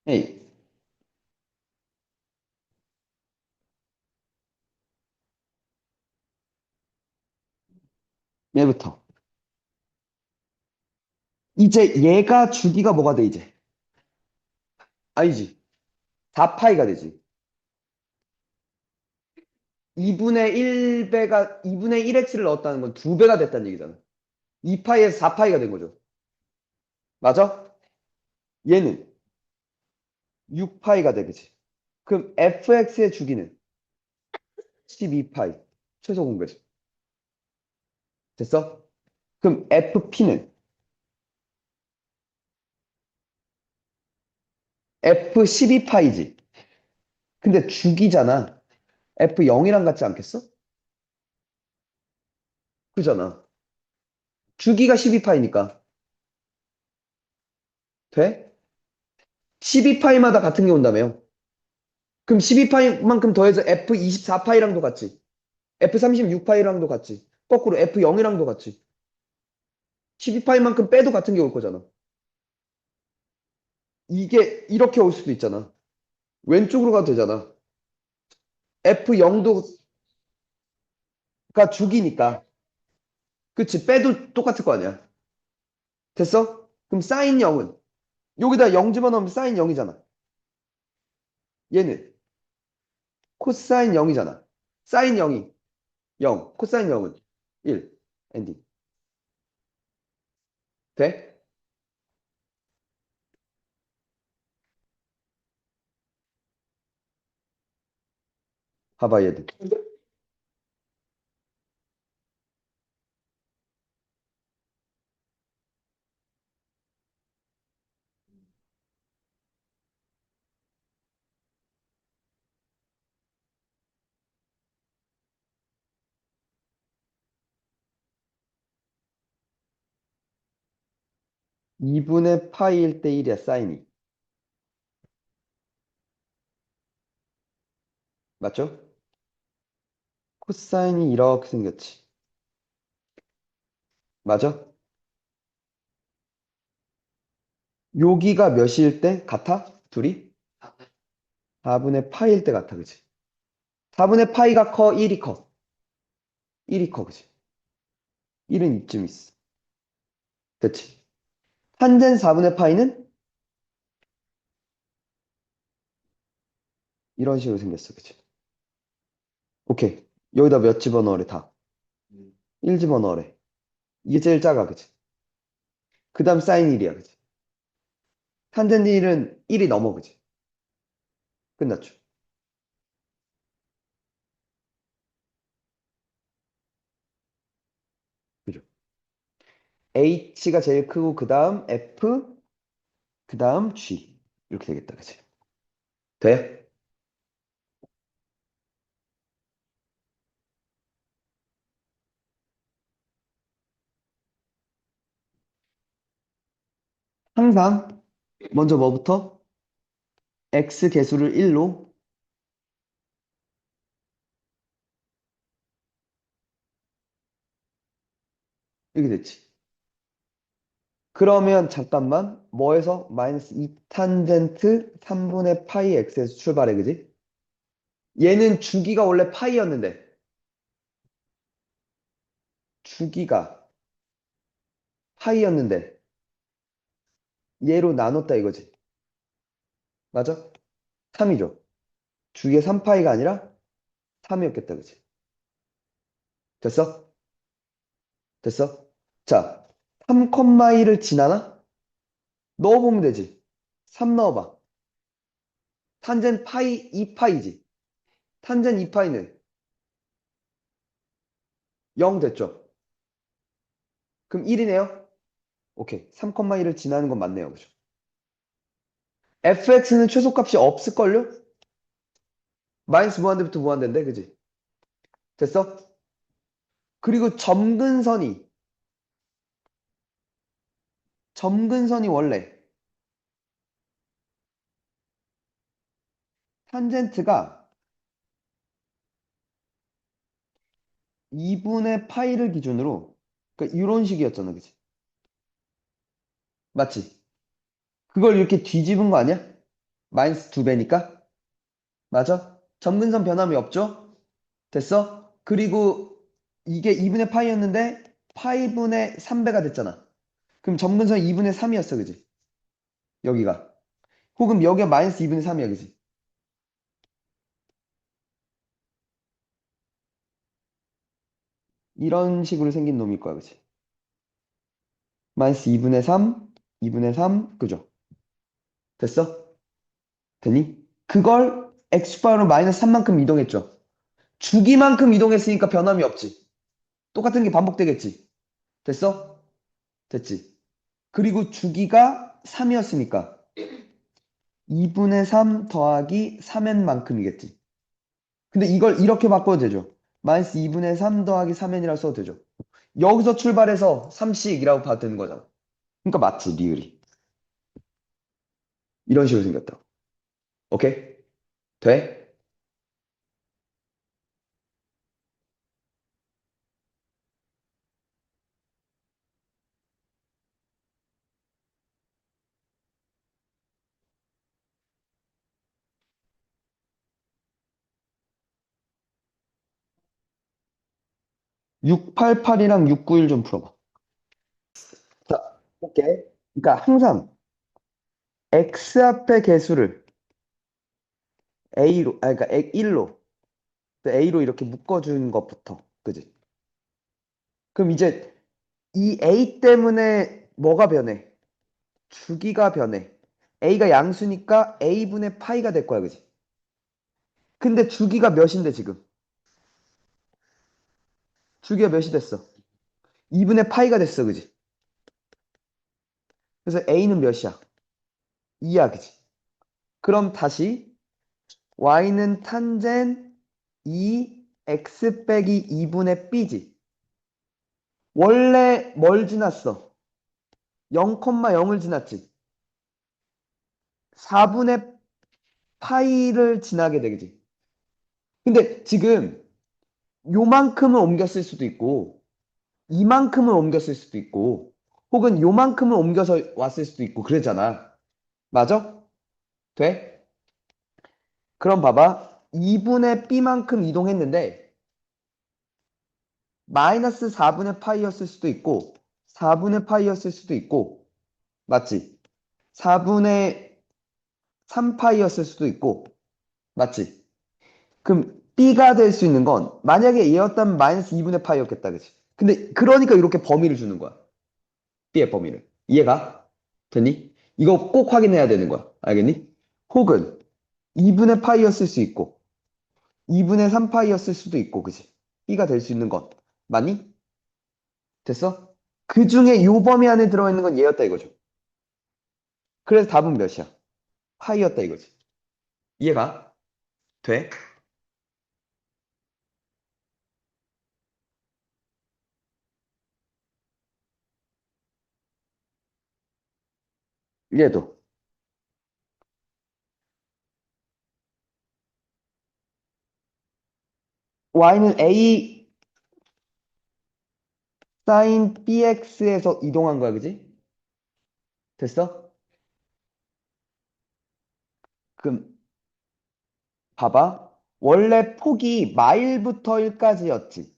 에이, 얘부터. 이제 얘가 주기가 뭐가 돼, 이제? 아니지. 4파이가 되지. 2분의 1배가, 2분의 1x를 넣었다는 건 2배가 됐다는 얘기잖아. 2파이에서 4파이가 된 거죠. 맞아? 얘는 6파이가 되겠지. 그럼 fx의 주기는 12파이. 최소 공배수. 됐어? 그럼 fp는 f12파이지. 근데 주기잖아. f0이랑 같지 않겠어? 그잖아. 주기가 12파이니까. 돼? 12파이마다 같은 게 온다며요. 그럼 12파이만큼 더해서 f24파이랑도 같지. f36파이랑도 같지. 거꾸로 f0이랑도 같지. 12파이만큼 빼도 같은 게 올 거잖아. 이게 이렇게 올 수도 있잖아. 왼쪽으로 가도 되잖아. F0도가 주기니까. 그치? 빼도 똑같을 거 아니야. 됐어? 그럼 사인 0은 여기다 0 집어넣으면 사인 0이잖아. 얘는 코사인 0이잖아. 사인 0이 0, 코사인 0은 1. 엔딩. 돼? 봐봐 얘들. 2분의 파이일 때 1이야 사인이. 맞죠? 코사인이 이렇게 생겼지. 맞아? 여기가 몇일 때 같아? 둘이? 4분의 파이일 때 같아, 그치? 4분의 파이가 커, 1이 커. 1이 커, 그치? 1은 이쯤 있어. 그치? 탄젠 4분의 파이는 이런 식으로 생겼어, 그치? 오케이. 여기다 몇 집어넣으래, 다. 1 집어넣으래. 이게 제일 작아, 그치? 그 다음 사인 1이야, 그치? 탄젠 1은 1이 넘어, 그치? 끝났죠? 그죠? H가 제일 크고, 그 다음 F, 그 다음 G. 이렇게 되겠다, 그치? 돼? 항상 먼저 뭐부터? x 개수를 1로 이렇게 됐지. 그러면 잠깐만 뭐에서 마이너스 2 탄젠트 3분의 파이 x에서 출발해 그지? 얘는 주기가 원래 파이였는데 주기가 파이였는데 얘로 나눴다 이거지. 맞아? 3이죠. 주기가 3파이가 아니라 3이었겠다 그지? 됐어? 됐어? 자, 3,2를 지나나? 넣어보면 되지. 3 넣어봐. 탄젠 파이 2파이지. 탄젠 2파이는 0 됐죠? 그럼 1이네요? 오케이. 3,1을 지나는 건 맞네요. 그죠? fx는 최소값이 없을걸요? 마이너스 무한대부터 무한대인데, 그지? 됐어? 그리고 점근선이 원래 탄젠트가 2분의 파이를 기준으로 그러니까 이런 식이었잖아, 그지? 맞지? 그걸 이렇게 뒤집은 거 아니야? 마이너스 2배니까? 맞아? 점근선 변함이 없죠? 됐어? 그리고 이게 2분의 파이였는데 파이분의 3배가 됐잖아. 그럼 점근선 2분의 3이었어, 그지? 여기가. 혹은 여기가 마이너스 2분의 3이야, 그지? 이런 식으로 생긴 놈일 거야, 그지? 마이너스 2분의 3, 2분의 3, 그죠? 됐어? 되니? 그걸 x바로 마이너스 3만큼 이동했죠. 주기만큼 이동했으니까 변함이 없지. 똑같은 게 반복되겠지. 됐어? 됐지? 그리고 주기가 3이었으니까 2분의 3 더하기 3n만큼이겠지. 근데 이걸 이렇게 바꿔도 되죠. 마이너스 2분의 3 더하기 3n이라고 써도 되죠. 여기서 출발해서 3씩이라고 봐도 되는 거잖아. 그러니까 맞지, 리을이. 이런 식으로 생겼다. 오케이? 돼? 688이랑 691 좀 풀어봐. 자, 오케이. 그러니까 항상 x 앞의 개수를 a로, 그러니까 1로, a로 이렇게 묶어준 것부터. 그지? 그럼 이제 이 a 때문에 뭐가 변해? 주기가 변해. a가 양수니까 a분의 파이가 될 거야, 그지? 근데 주기가 몇인데 지금? 주기가 몇이 됐어? 2분의 파이가 됐어, 그지? 그래서 a는 몇이야? 2야, 그지? 그럼 다시 y는 탄젠 2 x 빼기 2분의 b지. 원래 뭘 지났어? 0,0을 지났지. 4분의 파이를 지나게 되겠지. 근데 지금 요만큼을 옮겼을 수도 있고 이만큼을 옮겼을 수도 있고 혹은 요만큼을 옮겨서 왔을 수도 있고 그러잖아. 맞아? 돼? 그럼 봐봐. 2분의 b만큼 이동했는데 마이너스 4분의 파이였을 수도 있고 4분의 파이였을 수도 있고 맞지? 4분의 3파이였을 수도 있고 맞지? 그럼 b가 될 수 있는 건 만약에 얘였다면 마이너스 2분의 파이였겠다 그치? 근데 그러니까 이렇게 범위를 주는 거야. b의 범위를. 이해가? 됐니? 이거 꼭 확인해야 되는 거야. 알겠니? 혹은 2분의 파이였을 수 있고 2분의 3파이였을 수도 있고 그치? b가 될 수 있는 건 맞니? 됐어? 그 중에 요 범위 안에 들어있는 건 얘였다 이거죠. 그래서 답은 몇이야? 파이였다 이거지. 이해가? 돼? 얘도. y는 a 사인 bx에서 이동한 거야, 그지? 됐어? 그럼 봐봐. 원래 폭이 마일부터 1까지였지.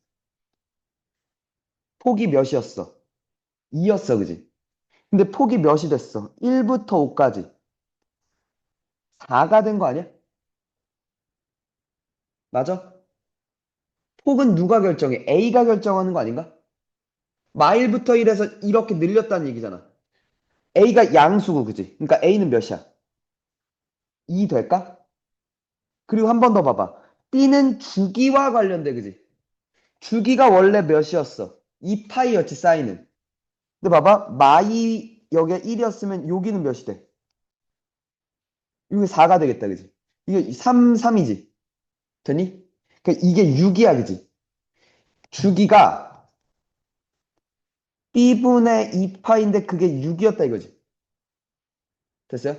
폭이 몇이었어? 2였어, 그지? 근데 폭이 몇이 됐어? 1부터 5까지. 4가 된 거 아니야? 맞아? 폭은 누가 결정해? A가 결정하는 거 아닌가? 마일부터 1에서 이렇게 늘렸다는 얘기잖아. A가 양수고, 그지? 그러니까 A는 몇이야? 2 될까? 그리고 한 번 더 봐봐. B는 주기와 관련돼, 그지? 주기가 원래 몇이었어? 2파이였지, 사인은. 근데 봐봐. 마이 여기가 1이었으면 여기는 몇이 돼? 여기 4가 되겠다, 그지? 이게 3이지. 되니? 그러니까 이게 6이야, 그지? 주기가 B분의 2파인데 그게 6이었다 이거지. 됐어요?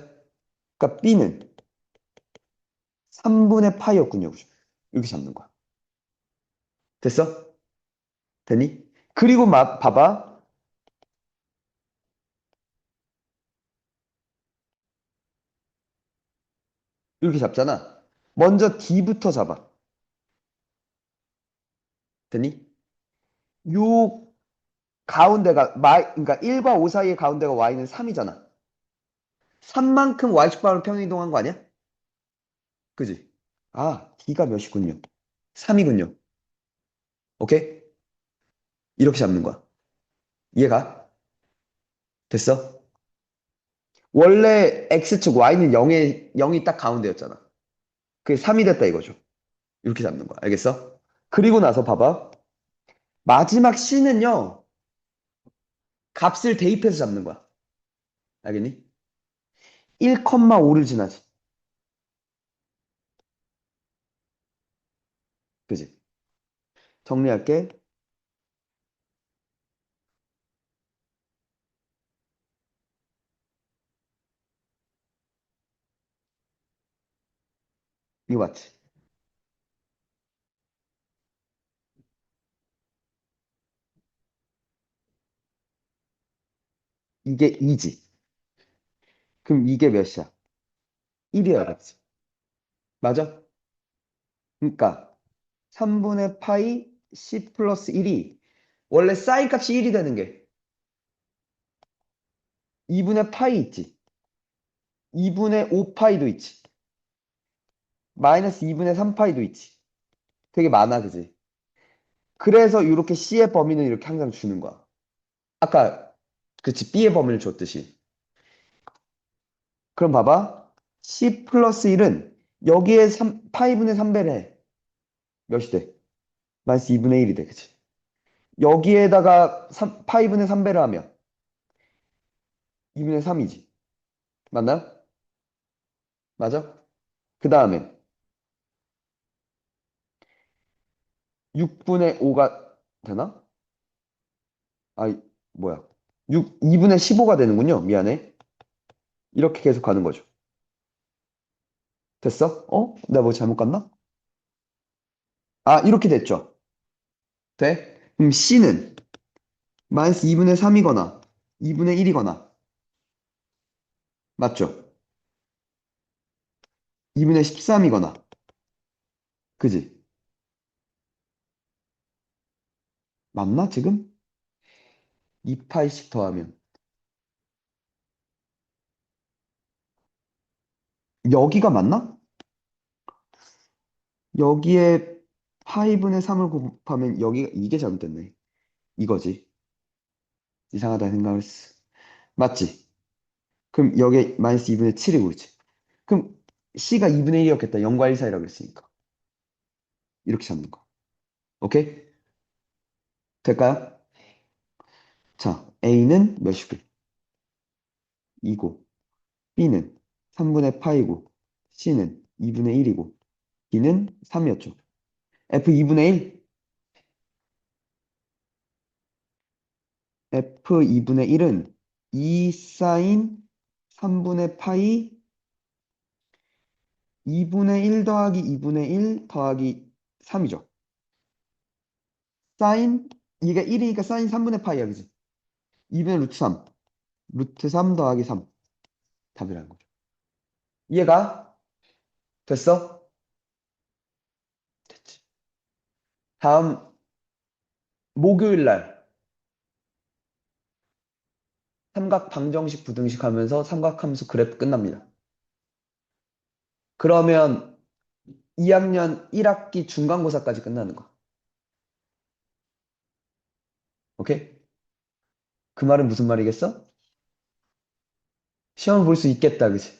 그러니까 B는 3분의 파이였군요, 그죠? 이렇게 잡는 거야. 됐어? 되니? 그리고 봐봐. 이렇게 잡잖아. 먼저 D부터 잡아. 되니? 요 가운데가 그러니까 1과 5 사이의 가운데가 Y는 3이잖아. 3만큼 Y축방으로 평행이동한 거 아니야? 그지? 아, D가 몇이군요. 3이군요. 오케이? 이렇게 잡는 거야. 이해가? 됐어? 원래 X축 Y는 0이 딱 가운데였잖아. 그게 3이 됐다 이거죠. 이렇게 잡는 거야. 알겠어? 그리고 나서 봐봐. 마지막 C는요. 값을 대입해서 잡는 거야. 알겠니? 1,5를 지나지. 그지? 정리할게. 이거 맞지? 이게 2지. 그럼 이게 몇이야? 1이어야 겠지. 맞아? 그러니까 3분의 파이 C 플러스 1이 원래 사인 값이 1이 되는 게 2분의 파이 있지. 2분의 5파이도 있지. 마이너스 2분의 3파이도 있지. 되게 많아, 그지? 그래서 이렇게 C의 범위는 이렇게 항상 주는 거야. 아까 그치 B의 범위를 줬듯이. 그럼 봐봐. C 플러스 1은 여기에 5분의 3배를 해. 몇이 돼? 마이너스 2분의 1이 돼. 그치? 여기에다가 5분의 3배를 하면 2분의 3이지. 맞나? 맞아? 그 다음에 6분의 5가 되나? 아, 뭐야. 2분의 15가 되는군요. 미안해. 이렇게 계속 가는 거죠. 됐어? 어? 내가 뭐 잘못 갔나? 아, 이렇게 됐죠. 돼? 그럼 C는 마이너스 2분의 3이거나 2분의 1이거나 맞죠? 2분의 13이거나 그지? 맞나 지금? 2파이씩 더하면 여기가 맞나? 여기에 파이분의 3을 곱하면 여기가 이게 잘못됐네. 이거지. 이상하다 생각을 했어. 맞지? 그럼 여기에 마이너스 2분의 7이고 그지? 그럼 C가 2분의 1이었겠다. 0과 1 사이라고 그랬으니까. 이렇게 잡는 거. 오케이? 될까요? 자, A는 몇이고? 2고 B는 3분의 파이고 C는 2분의 1이고 D는 3이었죠. F 2분의 1? F 2분의 1은 2 사인 3분의 파이 2분의 1 더하기 2분의 1 더하기 3이죠. 사인, 이게 1이니까 사인 3분의 파이야, 그지? 2분의 루트 3. 루트 3 더하기 3. 답이라는 거죠. 이해가? 됐어? 됐지. 다음, 목요일 날 삼각 방정식 부등식 하면서 삼각함수 그래프 끝납니다. 그러면 2학년 1학기 중간고사까지 끝나는 거. 오케이? 그 말은 무슨 말이겠어? 시험을 볼 수 있겠다, 그치?